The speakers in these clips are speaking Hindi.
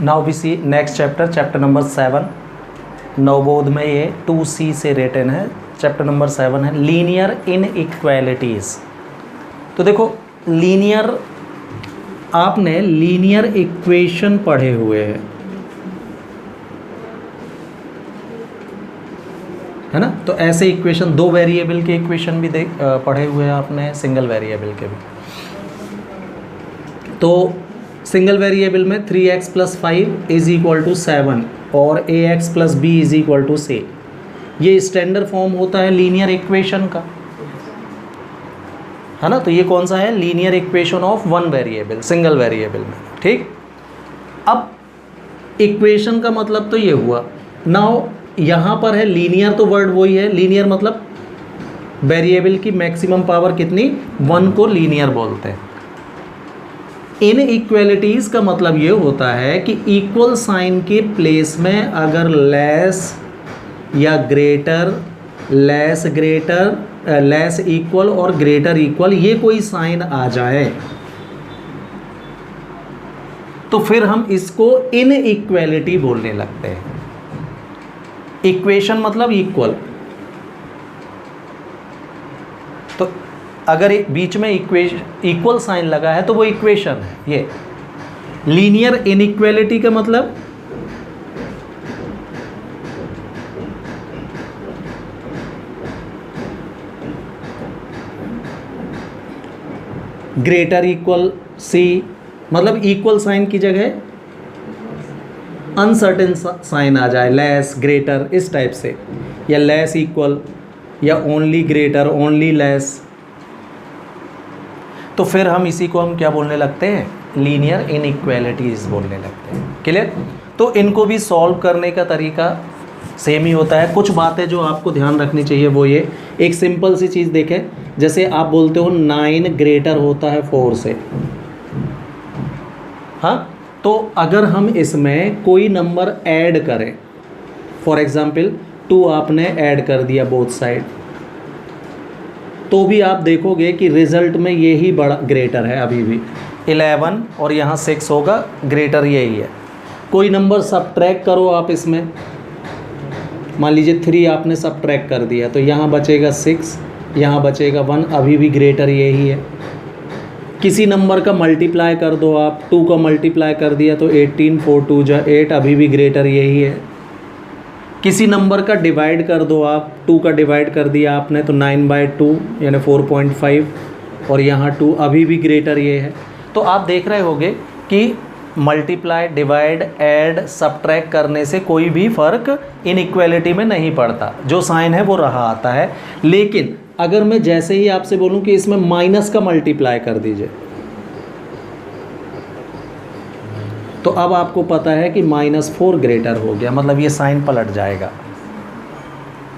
Now we see next chapter number 7। Navbodh में ये 2C से रिटन है। चैप्टर नंबर 7 है लीनियर इनइक्वालिटीज़। तो देखो लीनियर, आपने लीनियर इक्वेशन पढ़े हुए हैं, है ना। तो ऐसे इक्वेशन, दो वेरिएबल के इक्वेशन भी पढ़े हुए हैं आपने, सिंगल वेरिएबल के भी। तो सिंगल वेरिएबल में 3x + 5 = 7 और ax + b = c, ये स्टैंडर्ड फॉर्म होता है लीनियर इक्वेशन का, है ना। तो ये कौन सा है? Linear equation of one variable, single variable में, ठीक। अब इक्वेशन का मतलब तो ये हुआ। नाउ यहाँ पर है लीनियर, तो वर्ड वही है, लीनियर मतलब वेरिएबल की मैक्सिमम पावर कितनी, 1 को लीनियर बोलते हैं। इनइक्वालिटीज़ का मतलब ये होता है कि इक्वल साइन के प्लेस में अगर लेस या ग्रेटर, लेस इक्वल और ग्रेटर इक्वल ये कोई साइन आ जाए तो फिर हम इसको इनइक्वालिटी बोलने लगते हैं। इक्वेशन मतलब इक्वल, तो अगर बीच में इक्वल साइन लगा है तो वो इक्वेशन है। ये लीनियर इनइक्वालिटी का मतलब ग्रेटर इक्वल सी, मतलब इक्वल साइन की जगह अनसर्टेन साइन आ जाए, लेस ग्रेटर इस टाइप से, या लेस इक्वल या ओनली ग्रेटर ओनली लेस, तो फिर हम इसी को हम क्या बोलने लगते हैं? लीनियर इनइक्वालिटीज़ बोलने लगते हैं। क्लियर? तो इनको भी सॉल्व करने का तरीका सेम ही होता है। कुछ बातें जो आपको ध्यान रखनी चाहिए वो ये, एक सिंपल सी चीज़ देखें, जैसे आप बोलते हो 9 ग्रेटर होता है 4 से, हाँ, तो अगर हम इसमें कोई नंबर ऐड करें, फॉर एग्जांपल 2 आपने ऐड कर दिया बोथ साइड, तो भी आप देखोगे कि रिजल्ट में यही बड़ा ग्रेटर है। अभी भी 11 और यहाँ 6 होगा, ग्रेटर यही है। कोई नंबर सब्ट्रैक्ट करो आप इसमें, मान लीजिए 3 आपने सब्ट्रैक्ट कर दिया तो यहाँ बचेगा 6, यहाँ बचेगा 1, अभी भी ग्रेटर यही है। किसी नंबर का मल्टीप्लाई कर दो आप, 2 का मल्टीप्लाई कर दिया तो 18, 4 2 = 8, अभी भी ग्रेटर यही है। किसी नंबर का डिवाइड कर दो आप, 2 का डिवाइड कर दिया आपने तो 9/2 यानी 4.5, और यहाँ 2, अभी भी ग्रेटर ये है। तो आप देख रहे होगे कि मल्टीप्लाई, डिवाइड, ऐड, सब्ट्रैक्ट करने से कोई भी फ़र्क इनइक्वालिटी में नहीं पड़ता, जो साइन है वो रहा आता है। लेकिन अगर मैं जैसे ही आपसे बोलूं कि इसमें माइनस का मल्टीप्लाई कर दीजिए, तो अब आपको पता है कि -4 ग्रेटर हो गया, मतलब ये साइन पलट जाएगा।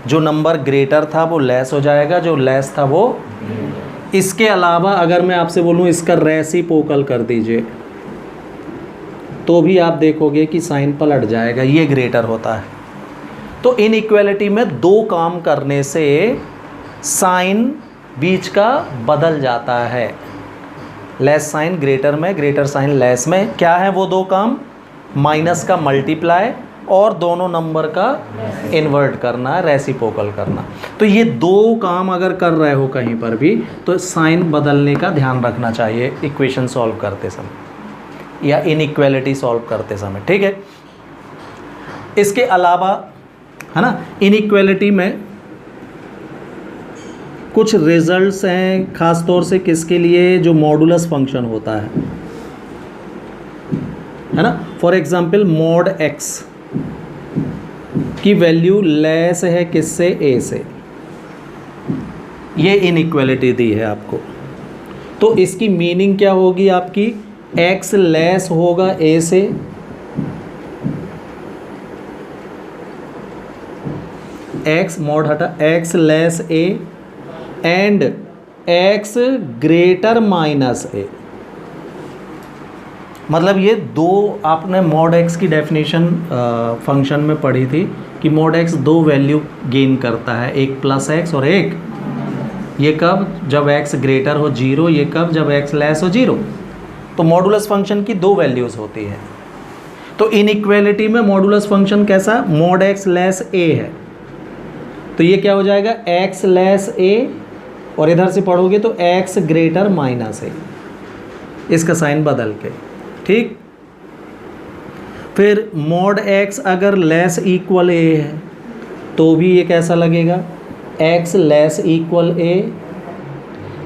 जो नंबर ग्रेटर था वो लेस हो जाएगा, जो लेस था वो। इसके अलावा अगर मैं आपसे बोलूं इसका रेसिप्रोकल कर दीजिए, तो भी आप देखोगे कि साइन पलट जाएगा, ये ग्रेटर होता है। तो इनइक्वालिटी में 2 काम करने से साइन बीच का बदल जाता है, लेस साइन ग्रेटर में, ग्रेटर साइन लेस में। क्या है वो 2 काम? माइनस का मल्टीप्लाई और दोनों नंबर का इन्वर्ट करना, रेसिप्रोकल करना। तो ये 2 काम अगर कर रहे हो कहीं पर भी तो साइन बदलने का ध्यान रखना चाहिए इक्वेशन सॉल्व करते समय या इनइक्वालिटी सॉल्व करते समय, ठीक है। इसके अलावा, है ना, इनइक्वालिटी में कुछ रिजल्ट्स हैं, ख़ास तौर से किसके लिए? जो मॉडुलस फंक्शन होता है ना। फॉर एग्जांपल मॉड x की वैल्यू लेस है किससे? a से, ये इनइक्वालिटी दी है आपको। तो इसकी मीनिंग क्या होगी आपकी? x लेस होगा a से, x मॉड हटा, x less a and x greater -a। मतलब ये 2 आपने मॉड x की डेफिनेशन फंक्शन में पढ़ी थी कि मॉड x 2 वैल्यू गेन करता है, एक +x और एक, ये कब? जब x ग्रेटर हो 0, ये कब? जब x लेस हो 0। तो मॉडुलस फंक्शन की 2 वैल्यूज़ होती हैं। तो इनइक्वालिटी में मॉडुलस फंक्शन कैसा, मॉड एक्स लेस ए है, तो ये क्या हो जाएगा एक्स लेस ए, और इधर से पढ़ोगे तो एक्स ग्रेटर माइनस ए, इसका साइन बदल के, ठीक। फिर मॉड एक्स अगर लेस इक्वल ए है तो भी ये कैसा लगेगा, X less equal A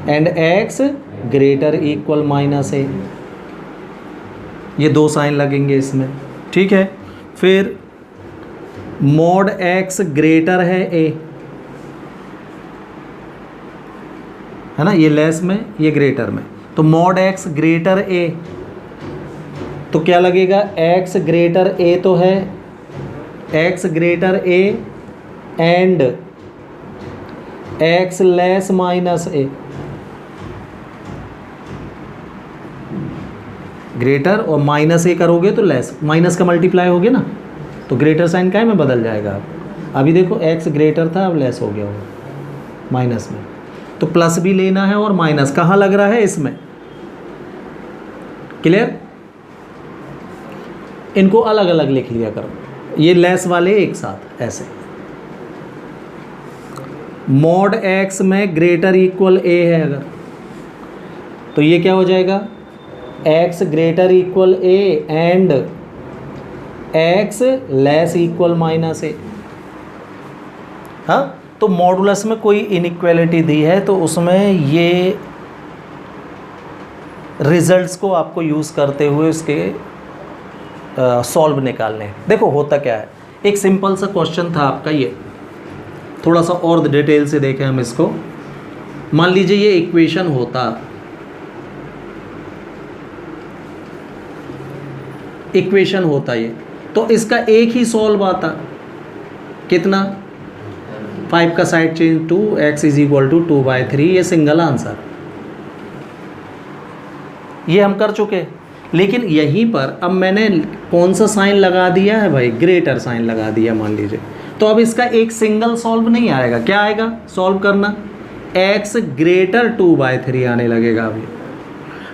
and X greater equal minus A, ये दो साइन लगेंगे इसमें, ठीक है। फिर मॉड एक्स ग्रेटर है ए, है ना, ये लेस में ये ग्रेटर में, तो मॉड एक्स ग्रेटर ए, तो क्या लगेगा एक्स ग्रेटर ए तो है, x greater A and X less minus a, greater और माइनस ए करोगे तो लेस, माइनस का मल्टीप्लाई हो गया ना, तो ग्रेटर साइन काय में बदल जाएगा। अब अभी देखो एक्स ग्रेटर था अब लेस हो गया होगा माइनस में, तो प्लस भी लेना है और माइनस कहाँ लग रहा है इसमें, क्लियर। इनको अलग अलग लिख लिया करो, ये लेस वाले एक साथ ऐसे, मॉड एक्स में ग्रेटर इक्वल ए है अगर, तो ये क्या हो जाएगा X greater equal A and X less equal minus A. हाँ, तो मॉडुलस में कोई इनइक्वालिटी दी है तो उसमें ये रिजल्ट्स को आपको यूज़ करते हुए उसके सॉल्व निकालने। देखो होता क्या है, एक सिंपल सा क्वेश्चन था आपका, ये थोड़ा सा और डिटेल से देखें हम इसको। मान लीजिए ये इक्वेशन होता, इक्वेशन होता ये, तो इसका एक ही सॉल्व आता, कितना 5 का side change 2 x is equal to 2/3, ये सिंगल आंसर, ये हम कर चुके। लेकिन यहीं पर अब मैंने कौन सा साइन लगा दिया है भाई, ग्रेटर साइन लगा दिया मान लीजिए, तो अब इसका एक सिंगल सॉल्व नहीं आएगा, क्या आएगा सॉल्व करना, x ग्रेटर 2/3 आने लगेगा। अभी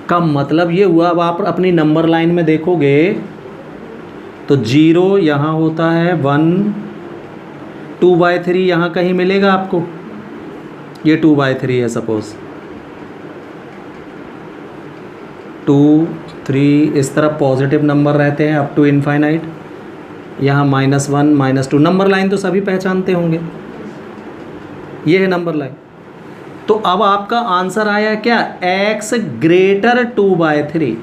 का मतलब ये हुआ, अब आप अपनी नंबर लाइन में देखोगे तो 0 यहाँ होता है, 1 2/3 यहाँ कहीं मिलेगा आपको, ये 2/3 है सपोज, 2 3 इस तरह पॉजिटिव नंबर रहते हैं अप टू इनफाइनाइट, यहाँ -1 -2, नंबर लाइन तो सभी पहचानते होंगे, ये है नंबर लाइन। तो अब आपका आंसर आया क्या, x ग्रेटर 2/3,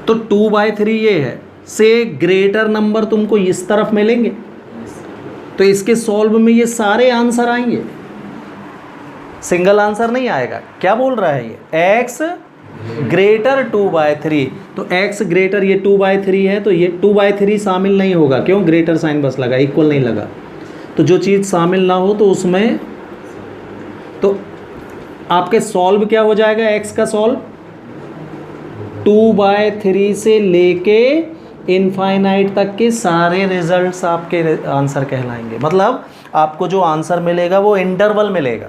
तो 2/3 ये है, से ग्रेटर नंबर तुमको इस तरफ मिलेंगे, तो इसके सॉल्व में ये सारे आंसर आएंगे, सिंगल आंसर नहीं आएगा। क्या बोल रहा है ये, x ग्रेटर 2/3, तो x ग्रेटर ये 2/3 है, तो ये 2/3 शामिल नहीं होगा, क्यों, ग्रेटर साइन बस लगा, इक्वल नहीं लगा। तो जो चीज़ शामिल ना हो तो उसमें, तो आपके सॉल्व क्या हो जाएगा, x का सॉल्व 2/3 से लेके इनफाइनाइट तक के सारे रिजल्ट्स आपके आंसर कहलाएंगे। मतलब आपको जो आंसर मिलेगा वो इंटरवल मिलेगा।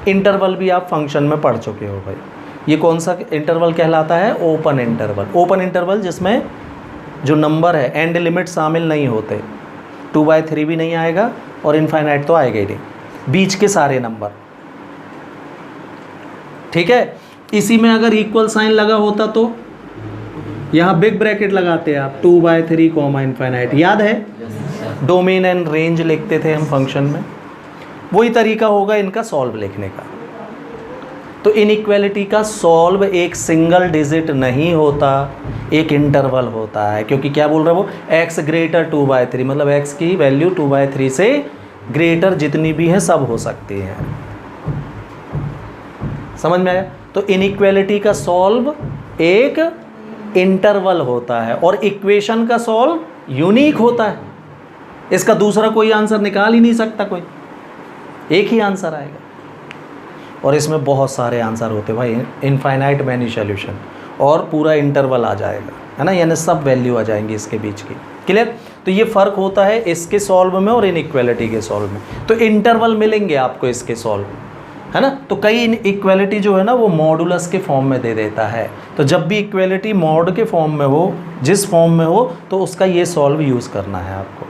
इंटरवल भी आप फंक्शन में पढ़ चुके हो भाई, ये कौन सा इंटरवल कहलाता है, ओपन इंटरवल। ओपन इंटरवल जिसमें जो नंबर है एंड लिमिट शामिल नहीं होते, 2/3 भी नहीं आएगा और इनफाइनाइट तो आएगा ही नहीं, बीच के सारे नंबर, ठीक है। इसी में अगर इक्वल साइन लगा होता तो यहाँ बिग ब्रैकेट लगाते हैं आप, 2/3 कॉमा इनफाइनाइट, याद है, डोमेन एंड रेंज लिखते थे हम फंक्शन में, वही तरीका होगा इनका सॉल्व लिखने का। तो इनइक्वालिटी का सॉल्व एक सिंगल डिजिट नहीं होता, एक इंटरवल होता है, क्योंकि क्या बोल रहा है वो, x ग्रेटर 2/3, मतलब x की वैल्यू 2/3 से ग्रेटर जितनी भी है सब हो सकती हैं। समझ में आया। तो इनइक्वालिटी का सॉल्व एक इंटरवल होता है और इक्वेशन का सॉल्व यूनिक होता है, इसका दूसरा कोई आंसर निकाल ही नहीं सकता कोई, एक ही आंसर आएगा। और इसमें बहुत सारे आंसर होते हैं भाई, इनफाइनाइट मैनी सॉल्यूशन, और पूरा इंटरवल आ जाएगा, है ना, यानी सब वैल्यू आ जाएंगी इसके बीच की। क्लियर। तो ये फ़र्क होता है इसके सॉल्व में और इनइक्वालिटी के सॉल्व में। तो इंटरवल मिलेंगे आपको इसके सॉल्व, है ना। तो कई इक्वेलिटी जो है ना वो मॉडुलस के फॉर्म में दे देता है। तो जब भी इक्वेलिटी मॉड के फॉर्म में हो, जिस फॉर्म में हो, तो उसका ये सॉल्व यूज़ करना है आपको।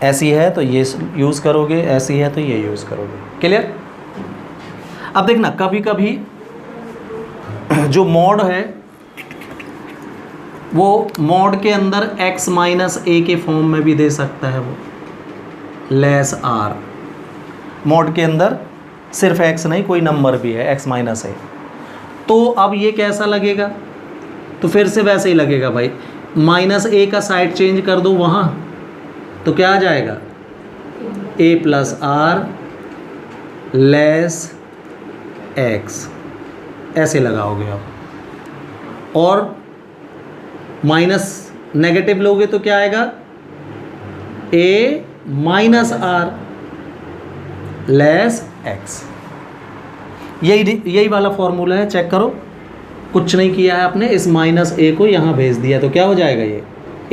ऐसी है तो ये यूज़ करोगे, ऐसी है तो ये यूज़ करोगे। क्लियर। अब देखना कभी कभी जो मॉड है वो मॉड के अंदर x माइनस ए के फॉर्म में भी दे सकता है, वो लेस आर। मॉड के अंदर सिर्फ x नहीं, कोई नंबर भी है x माइनस ए। तो अब ये कैसा लगेगा, तो फिर से वैसे ही लगेगा भाई। माइनस ए का साइड चेंज कर दो वहाँ, तो क्या आ जाएगा a plus r less x, ऐसे लगाओगे आप। और माइनस नेगेटिव लोगे तो क्या आएगा a minus r less x। यही वाला फॉर्मूला है, चेक करो। कुछ नहीं किया है आपने, इस माइनस a को यहाँ भेज दिया, तो क्या हो जाएगा ये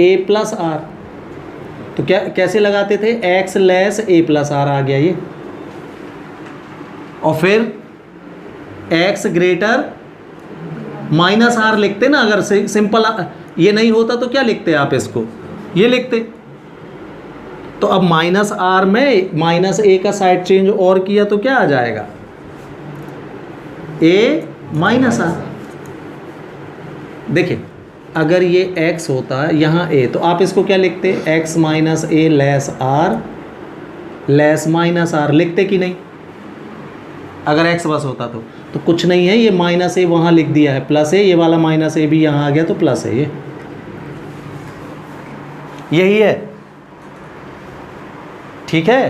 a प्लस आर। तो क्या कैसे लगाते थे, x less a plus R आ गया ये। और फिर x ग्रेटर माइनस आर लिखते ना, अगर सिंपल ये नहीं होता तो क्या लिखते आप इसको, ये लिखते। तो अब माइनस आर में माइनस ए का साइड चेंज और किया तो क्या आ जाएगा a माइनस आर। देखिए अगर ये x होता है यहाँ a, तो आप इसको क्या लिखते, x minus a less r less minus r लिखते कि नहीं, अगर x बस होता तो कुछ नहीं है, ये माइनस ए वहाँ लिख दिया है, प्लस है, ये वाला माइनस ए भी यहाँ आ गया तो प्लस है, ये यही है। ठीक है।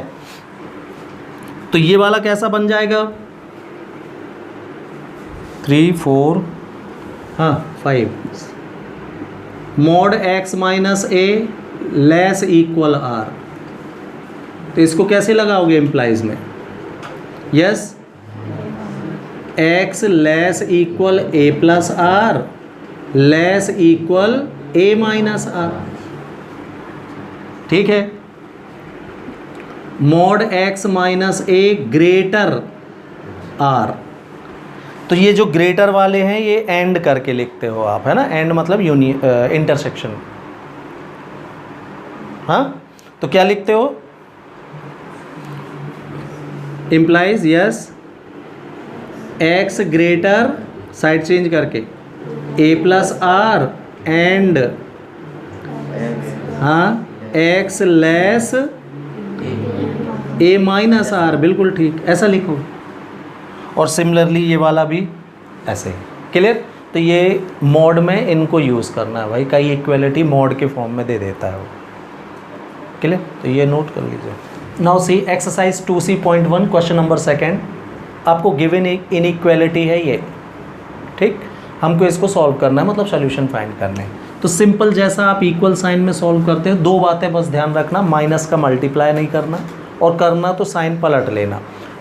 तो ये वाला कैसा बन जाएगा 3 4 हाँ 5 mod x minus a less equal r. तो इसको कैसे लगाओगे एम्प्लाइज में, yes x less equal a plus r less equal a minus r. ठीक है। Mod x minus a greater r. तो ये जो ग्रेटर वाले हैं ये एंड करके लिखते हो आप, है ना। एंड मतलब इंटरसेक्शन। हाँ तो क्या लिखते हो, implies yes x greater side change करके a प्लस आर एंड हाँ x less a minus r, बिल्कुल ठीक, ऐसा लिखो। और सिमिलरली ये वाला भी ऐसे। क्लियर। तो ये मॉड में इनको यूज़ करना है भाई, कई इक्वेलिटी मॉड के फॉर्म में दे देता है वो। क्लियर। तो ये नोट कर लीजिए। Now see exercise 2C.1 question number 2 आपको गिवन इनइक्वालिटी है ये। ठीक, हमको इसको सॉल्व करना है, मतलब सोल्यूशन फाइंड करने हैं। तो सिंपल जैसा आप इक्वल साइन में सॉल्व करते हो, दो बातें बस ध्यान रखना, माइनस का मल्टीप्लाई नहीं करना, और करना तो साइन पलट लेना,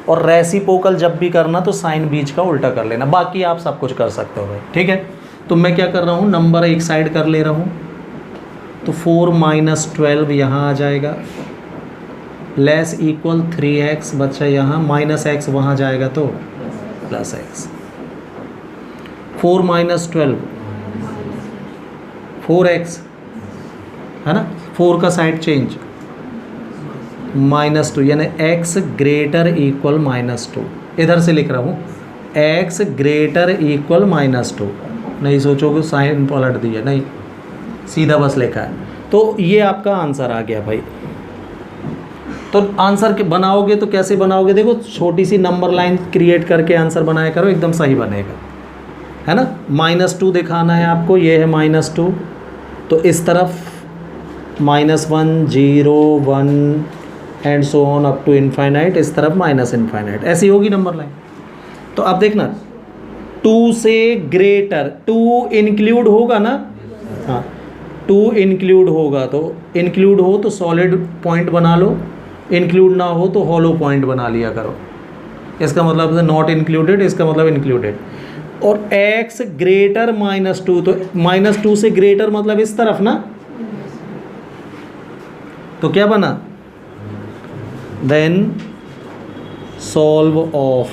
और रेसिप्रोकल जब भी करना तो साइन बीच का उल्टा कर लेना। बाकी आप सब कुछ कर सकते हो भाई। ठीक है। तो मैं क्या कर रहा हूँ, नंबर एक साइड कर ले रहा हूँ, तो 4 माइनस 12 यहाँ आ जाएगा, लेस इक्वल 3x बच्चा यहाँ, माइनस x वहाँ जाएगा तो प्लस x। 4 माइनस 12 4x है ना, 4 का साइड चेंज -2, यानी x ग्रेटर इक्वल -2। इधर से लिख रहा हूँ x ग्रेटर इक्वल -2। नहीं सोचोगे साइन पलट दिया, नहीं सीधा बस लिखा है। तो ये आपका आंसर आ गया भाई। तो आंसर के बनाओगे तो कैसे बनाओगे, देखो छोटी सी नंबर लाइन क्रिएट करके आंसर बनाया करो, एकदम सही बनेगा, है ना। -2 दिखाना है आपको, ये है -2, तो इस तरफ -1 0 1 and so on up to infinite, इस तरफ -इनफाइनाइट, ऐसी होगी नंबर लाइन। तो अब देखना 2 से ग्रेटर, 2 इंक्लूड होगा ना, हाँ 2 इंक्लूड होगा, तो इंक्लूड हो तो सॉलिड पॉइंट बना लो, इंक्लूड ना हो तो हॉलो पॉइंट बना लिया करो। इसका मतलब है नॉट इंक्लूडेड, इसका मतलब इंक्लूडेड। और x ग्रेटर -2, तो -2 से ग्रेटर मतलब इस तरफ ना, तो क्या बना, then solve of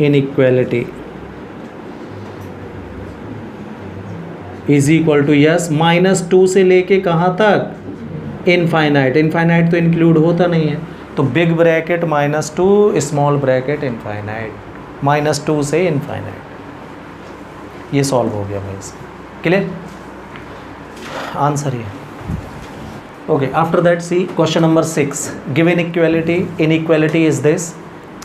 inequality is equal to yes -2 से लेके कहाँ तक, इनफाइनाइट। इनफाइनाइट तो इंक्लूड होता नहीं है, तो big bracket -2 small bracket infinite, -2 से इनफाइनाइट। ये सॉल्व हो गया भाई इसका, क्लियर आंसर ये। Okay, after that see question number 6, given inequality is this,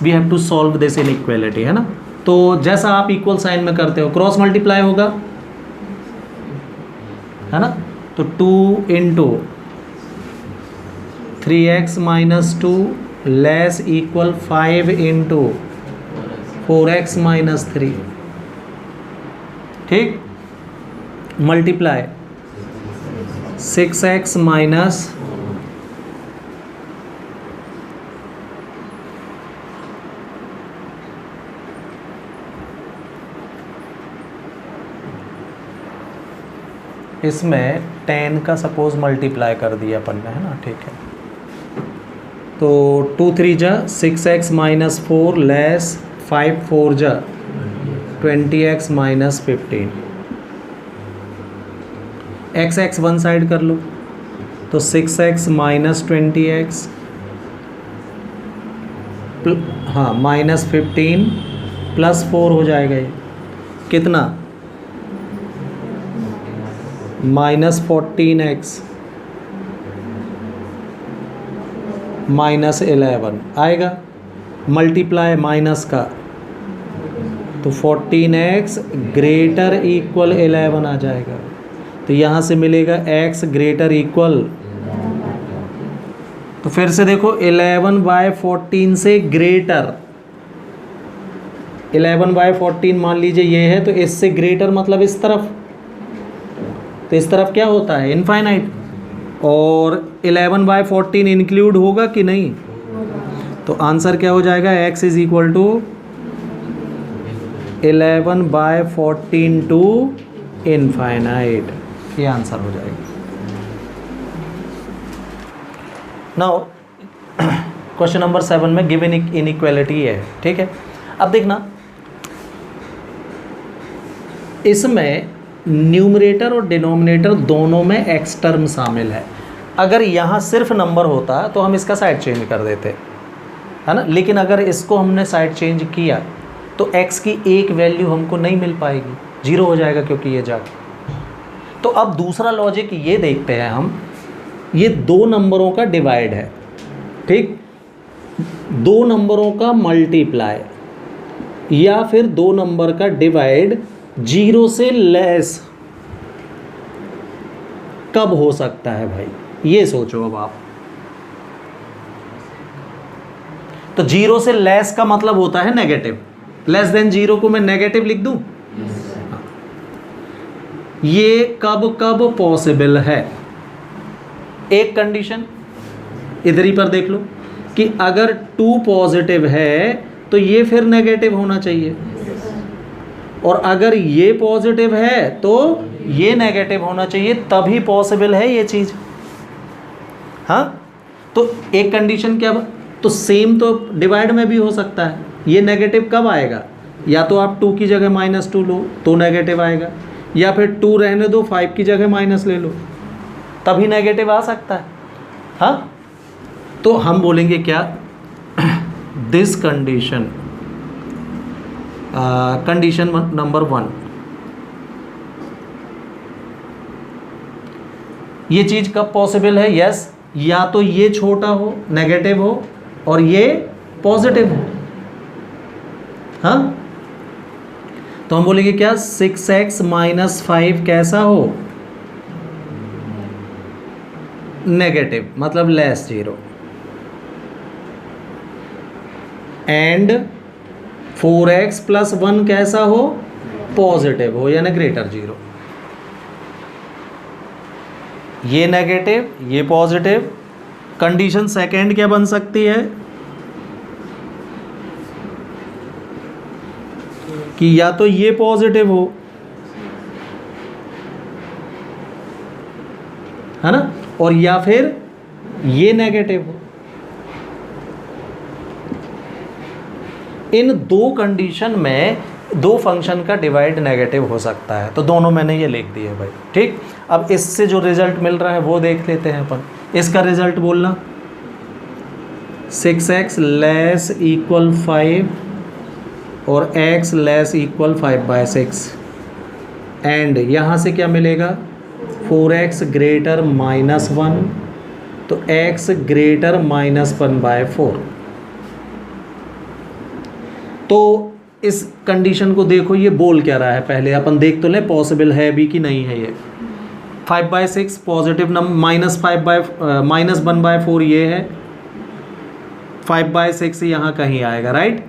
we have to solve this inequality, है ना। तो जैसा आप इक्वल साइन में करते हो, क्रॉस मल्टीप्लाई होगा, है ना। तो 2 into 3x - 2 less equal 5 into 4x - 3, ठीक। मल्टीप्लाई 6x माइनस इसमें 10 का सपोज मल्टीप्लाई कर दिया अपन ने, है ना, ठीक है। तो 2 3 जा 6x - 4 लेस 5 4 जा 20x - 15, x वन साइड कर लो, तो 6x - 20x हाँ -15 +4 हो जाएगा, ये कितना -14x -11 आएगा, मल्टीप्लाई माइनस का, तो 14x ग्रेटर इक्वल 11 आ जाएगा। तो यहाँ से मिलेगा x ग्रेटर इक्वल, तो फिर से देखो 11/14 से ग्रेटर, 11/14 मान लीजिए ये है, तो इससे ग्रेटर मतलब इस तरफ, तो इस तरफ क्या होता है, इनफाइनाइट। और 11/14 इंक्लूड होगा कि नहीं, तो आंसर क्या हो जाएगा, x is equal to 11/14 to infinite, ये आंसर हो जाएगा। नाउ क्वेश्चन नंबर 7 में गिवन इनइक्वालिटी है, ठीक है। अब देखना, इसमें न्यूमरेटर और डिनोमिनेटर दोनों में एक्स टर्म शामिल है। अगर यहाँ सिर्फ नंबर होता तो हम इसका साइड चेंज कर देते, है ना, लेकिन अगर इसको हमने साइड चेंज किया तो x की एक वैल्यू हमको नहीं मिल पाएगी, 0 हो जाएगा, क्योंकि ये जाके। तो अब दूसरा लॉजिक ये देखते हैं हम, ये दो नंबरों का डिवाइड है, ठीक, दो नंबरों का मल्टीप्लाई या फिर दो नंबर का डिवाइड 0 से लेस कब हो सकता है भाई, ये सोचो अब आप। तो 0 से लेस का मतलब होता है नेगेटिव, लेस देन 0 को मैं नेगेटिव लिख दूं, ये कब कब पॉसिबल है। एक कंडीशन इधर ही पर देख लो कि अगर 2 पॉजिटिव है तो ये फिर नेगेटिव होना चाहिए, और अगर ये पॉजिटिव है तो ये नेगेटिव होना चाहिए, तभी पॉसिबल है ये चीज़। हाँ, तो एक कंडीशन क्या, तो सेम तो डिवाइड में भी हो सकता है। ये नेगेटिव कब आएगा, या तो आप 2 की जगह -2 लो तो नेगेटिव आएगा, या फिर 2 रहने दो 5 की जगह माइनस ले लो, तभी नेगेटिव आ सकता है। हाँ, तो हम बोलेंगे क्या, दिस कंडीशन, कंडीशन नंबर 1, ये चीज़ कब पॉसिबल है, यस, या तो ये छोटा हो नेगेटिव हो और ये पॉजिटिव हो। हाँ, तो हम बोलेंगे क्या, 6x - 5 कैसा हो, नेगेटिव मतलब लेस 0, एंड 4x + 1 कैसा हो, पॉजिटिव हो यानी ग्रेटर 0। ये नेगेटिव ये पॉजिटिव। कंडीशन सेकंड क्या बन सकती है कि या तो ये पॉजिटिव हो, है ना, और या फिर ये नेगेटिव हो। इन दो कंडीशन में दो फंक्शन का डिवाइड नेगेटिव हो सकता है, तो दोनों मैंने ये लिख दिए भाई। ठीक, अब इससे जो रिजल्ट मिल रहा है वो देख लेते हैं अपन। इसका रिजल्ट बोलना 6x लेस इक्वल 5 और x लेस इक्वल 5/6 एंड यहाँ से क्या मिलेगा 4x ग्रेटर -1 तो x ग्रेटर -1/4। तो इस कंडीशन को देखो ये बोल क्या रहा है, पहले अपन देख तो लें पॉसिबल है भी कि नहीं है। ये 5/6 पॉजिटिव नंबर -1/4 ये है, 5/6 यहाँ कहीं आएगा राइट,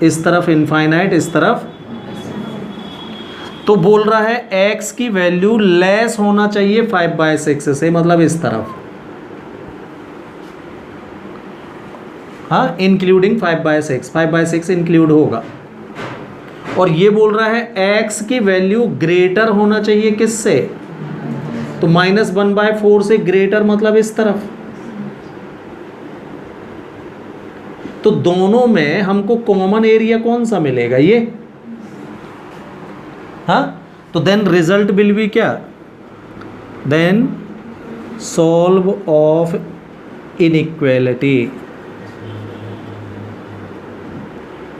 इस तरफ इनफाइनाइट इस तरफ। तो बोल रहा है x की वैल्यू लेस होना चाहिए 5/6 से, मतलब इस तरफ, हाँ इंक्लूडिंग 5/6 इंक्लूड होगा। और ये बोल रहा है x की वैल्यू ग्रेटर होना चाहिए किससे, तो -1/4 से ग्रेटर, मतलब इस तरफ। तो दोनों में हमको कॉमन एरिया कौन सा मिलेगा, ये, हाँ। तो देन रिजल्ट विल बी क्या, देन सॉल्व ऑफ इनइक्वालिटी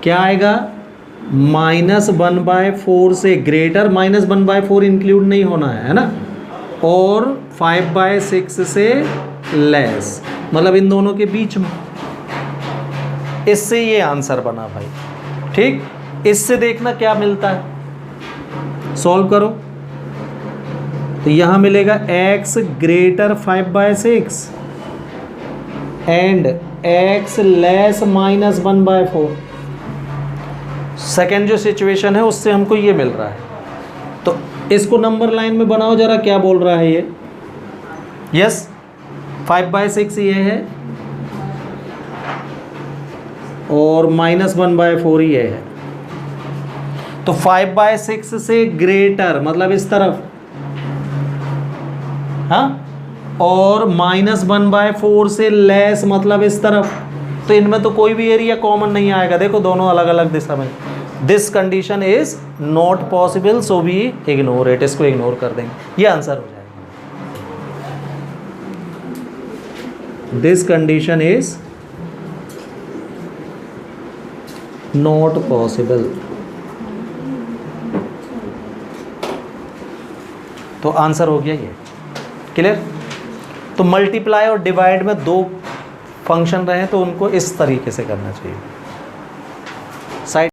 क्या आएगा, -1/4 से ग्रेटर, -1/4 इंक्लूड नहीं होना है ना, और 5/6 से लेस, मतलब इन दोनों के बीच में। इससे ये आंसर बना भाई। ठीक, इससे देखना क्या मिलता है, सॉल्व करो तो यहाँ मिलेगा x greater 5/6 and x less -1/4। Second जो सिचुएशन है उससे हमको ये मिल रहा है। तो इसको नंबर लाइन में बनाओ जरा, क्या बोल रहा है ये, यस 5/6 ये है और -1/4 ये है। तो 5/6 से ग्रेटर मतलब इस तरफ, हाँ, और -1/4 से लेस मतलब इस तरफ। तो इनमें तो कोई भी एरिया कॉमन नहीं आएगा, देखो दोनों अलग अलग दिशा में। This condition is not possible, so we ignore it, इसको इग्नोर कर देंगे, ये आंसर हो जाएगा। This condition is not possible. तो आंसर हो गया ये, क्लियर। तो मल्टीप्लाई और डिवाइड में दो फंक्शन रहे तो उनको इस तरीके से करना चाहिए।